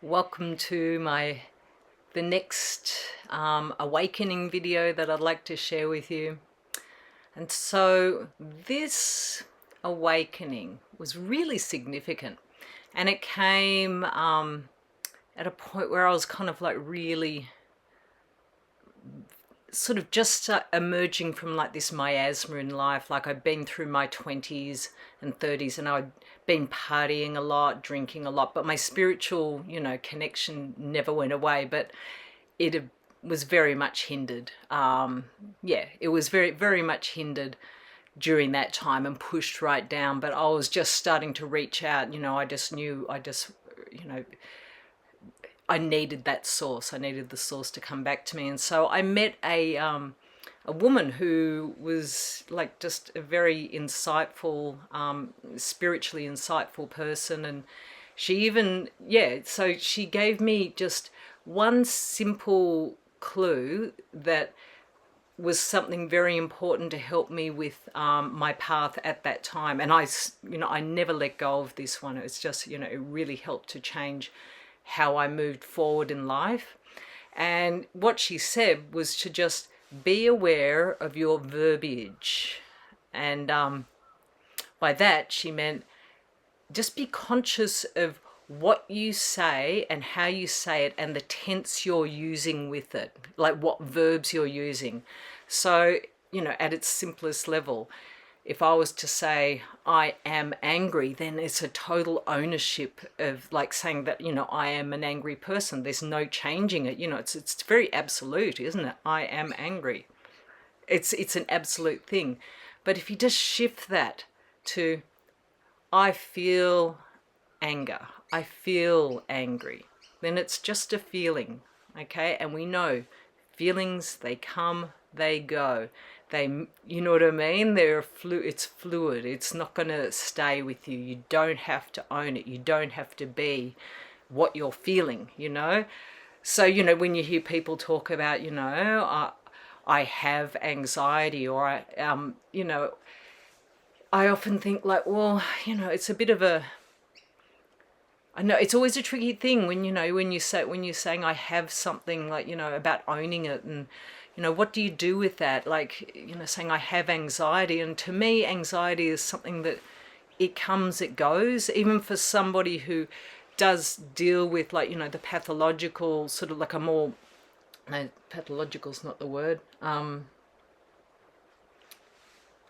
Welcome to the next awakening video that I'd like to share with you. And so this awakening was really significant, and it came at a point where I was kind of like really sort of just emerging from like this miasma in life. Like I'd been through my 20s and 30s and I'd been partying a lot, drinking a lot, but my spiritual, connection never went away, but it was very much hindered. It was very, very much hindered during that time and pushed right down, but I was just starting to reach out. I just knew, I needed that source. I needed the source to come back to me. And so I met a woman who was like just a very insightful, spiritually insightful person. And she even, so she gave me just one simple clue that was something very important to help me with my path at that time. And I never let go of this one. It's just, it really helped to change how I moved forward in life. And what she said was to just be aware of your verbiage. And by that, she meant just be conscious of what you say and how you say it and the tense you're using with it, like what verbs you're using. So, at its simplest level, if I was to say I am angry, then it's a total ownership of like saying that, I am an angry person. There's no changing it. It's very absolute, isn't it? I am angry. It's an absolute thing. But if you just shift that to I feel anger, I feel angry, then it's just a feeling, okay? And we know feelings, they come, they go. You know what I mean? It's fluid. It's not going to stay with you. You don't have to own it. You don't have to be what you're feeling, So, when you hear people talk about, I have anxiety, or I often think like, well, it's a bit of I know it's always a tricky thing when you're saying I have something, like, about owning it. And what do you do with that? Like, saying I have anxiety. And to me, anxiety is something that it comes, it goes. Even for somebody who does deal with, like, the pathological sort of like a more, no, pathological's not the word.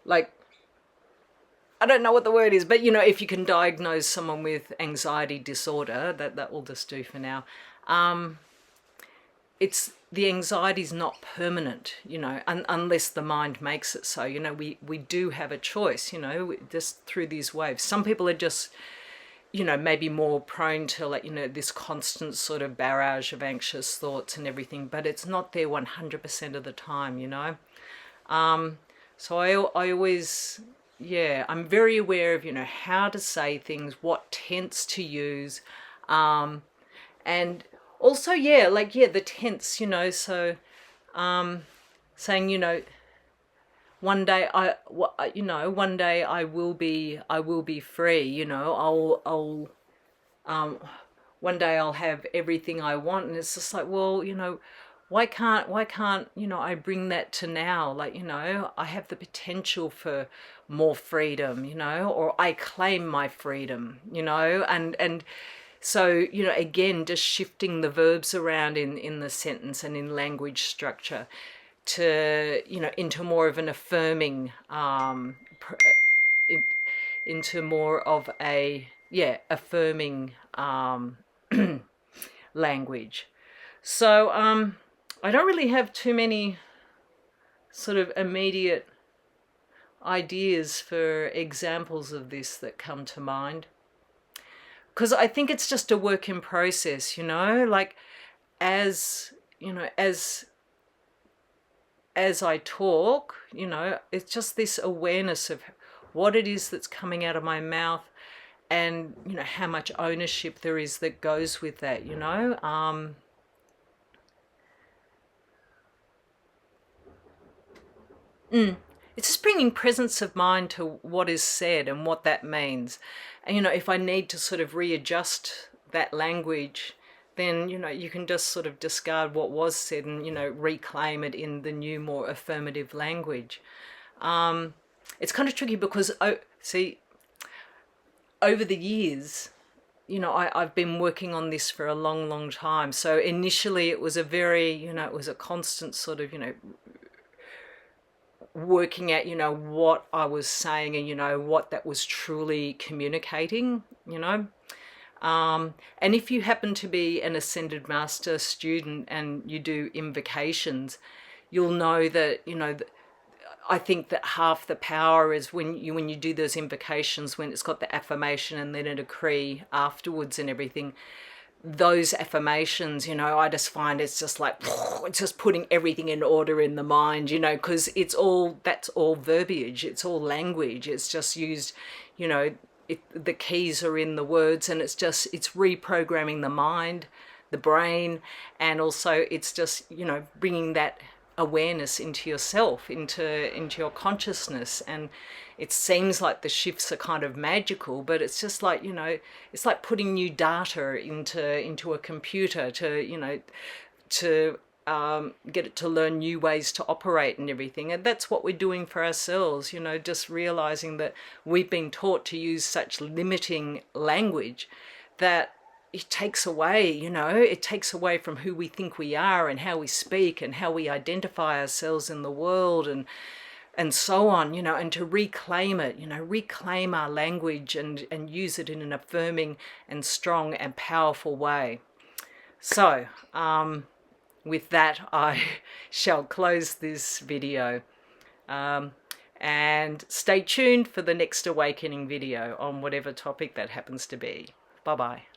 Like, I don't know what the word is, but if you can diagnose someone with anxiety disorder, that will just do for now. It's the anxiety is not permanent, unless the mind makes it so. We do have a choice, just through these waves. Some people are just, maybe more prone to, like, this constant sort of barrage of anxious thoughts and everything, but it's not there 100% of the time, So I always, I'm very aware of, how to say things, what tense to use, and also, the tense, so, saying, one day one day I will be free, one day I'll have everything I want. And it's just like, well, why can't I bring that to now? Like, I have the potential for more freedom, or I claim my freedom, and so, again, just shifting the verbs around in the sentence and in language structure to, into more of an affirming, into more of a, affirming language. So I don't really have too many sort of immediate ideas for examples of this that come to mind, because I think it's just a work in process, like as I talk, it's just this awareness of what it is that's coming out of my mouth, and how much ownership there is that goes with that. It's just bringing presence of mind to what is said and what that means. And if I need to sort of readjust that language then, you know, you can just sort of discard what was said and, you know, reclaim it in the new, more affirmative language. It's kind of tricky because, oh, see, over the years, you know, I've been working on this for a long, long time. So initially it was a very, you know, it was a constant sort of, you know, working at, you know, what I was saying and, you know, what that was truly communicating, you know. And if you happen to be an Ascended Master student and you do invocations, you'll know that, you know, I think that half the power is when you do those invocations, when it's got the affirmation and then a decree afterwards and everything. Those affirmations, you know, I just find it's just like, it's just putting everything in order in the mind, you know, because it's all, that's all verbiage, it's all language, it's just used, you know, the keys are in the words, and it's reprogramming the mind, the brain, and also it's just, you know, bringing that awareness into yourself, into your consciousness. And it seems like the shifts are kind of magical, but it's just like, you know, it's like putting new data into a computer to, you know, to get it to learn new ways to operate and everything. And that's what we're doing for ourselves, you know, just realizing that we've been taught to use such limiting language that it takes away, you know, it takes away from who we think we are and how we speak and how we identify ourselves in the world and so on, you know, and to reclaim it, you know, reclaim our language and use it in an affirming and strong and powerful way. So, with that, I shall close this video. And stay tuned for the next awakening video on whatever topic that happens to be. Bye-bye.